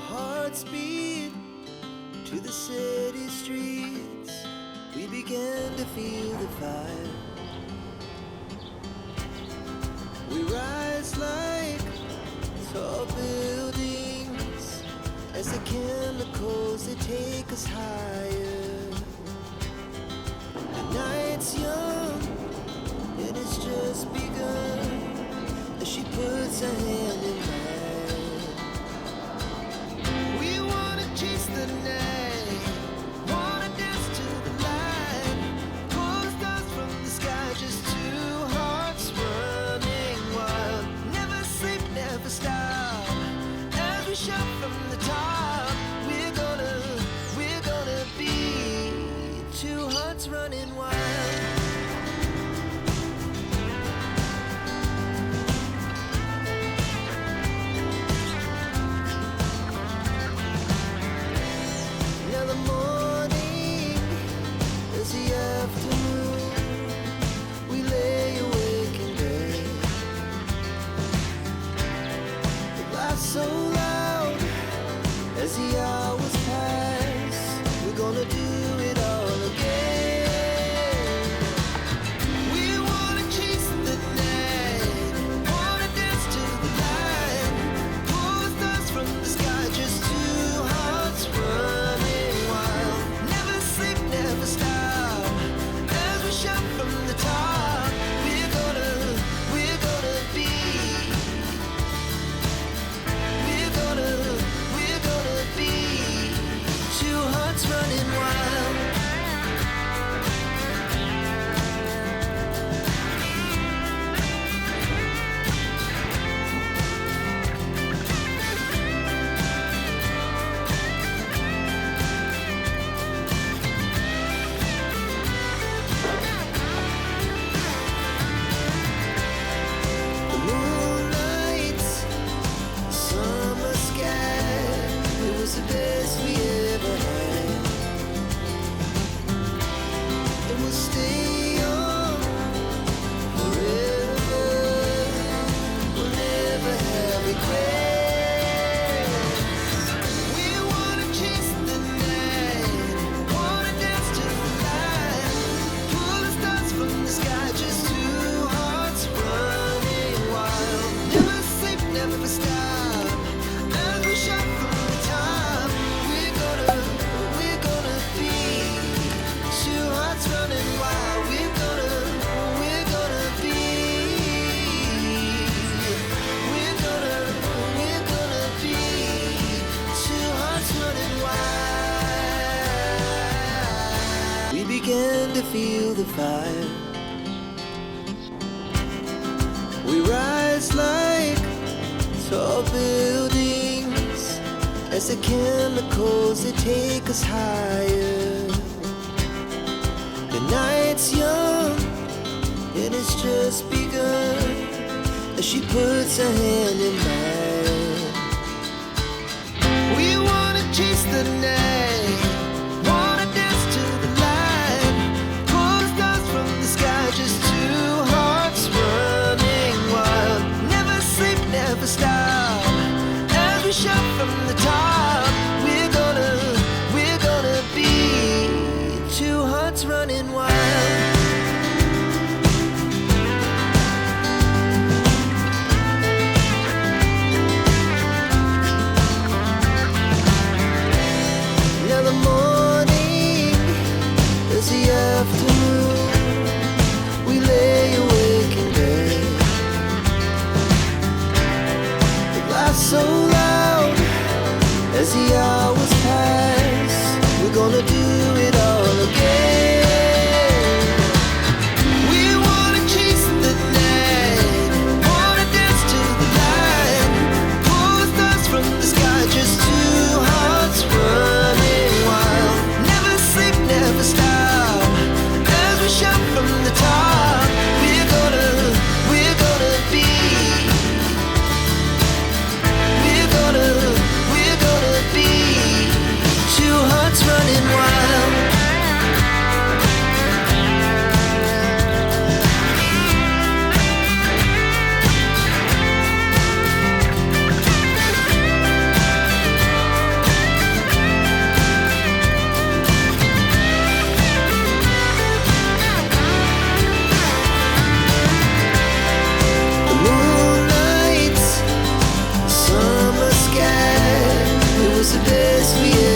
hearts beat to the city streets. We began to feel the fire. We rise like tall buildings as the chemicals, they take us higher. The night's young and it's just begun as she puts her hand in mine. We wanna chase the night, wanna dance to the light, pull stars from the sky, just two hearts running wild. Never sleep, never stop, as we shout from the top. We're gonna be two hearts running wild. So loud as the hours pass, we're gonna do it all again. We wanna chase the night, wanna dance to the light, pull stars from the sky, just two hearts running wild. Never sleep, never stop, as we shout from the top. We're gonna be two hearts running wild. The moonlight, summer sky, it was the best we ever had. And we'll stay on forever. We'll never have regrets. We wanna chase the night, wanna dance to the light, pull the stars from the sky, just two hearts running wild. Never sleep, never stop, as we shout from the top. We're gonna be two hearts running wild. We're gonna be two hearts running wild. We began to feel the fire. We rise like tall buildings as the chemicals, they take us higher. The night's young and it's just begun as she puts her hand in mine. We wanna chase the night, wanna dance to the light, pull stars from the sky, just two hearts running wild. Never sleep, never stop, as we shout from the top. We're gonna be two hearts running wild. Now the morning is the afternoon. We lay awake in bed. The laughs so loud as the hours pass. We're gonna do it all again. We wanna chase the night, wanna dance to the light, pull stars from the sky, just two hearts running wild. Never sleep, never stop, as we shout from the top. We're gonna be two we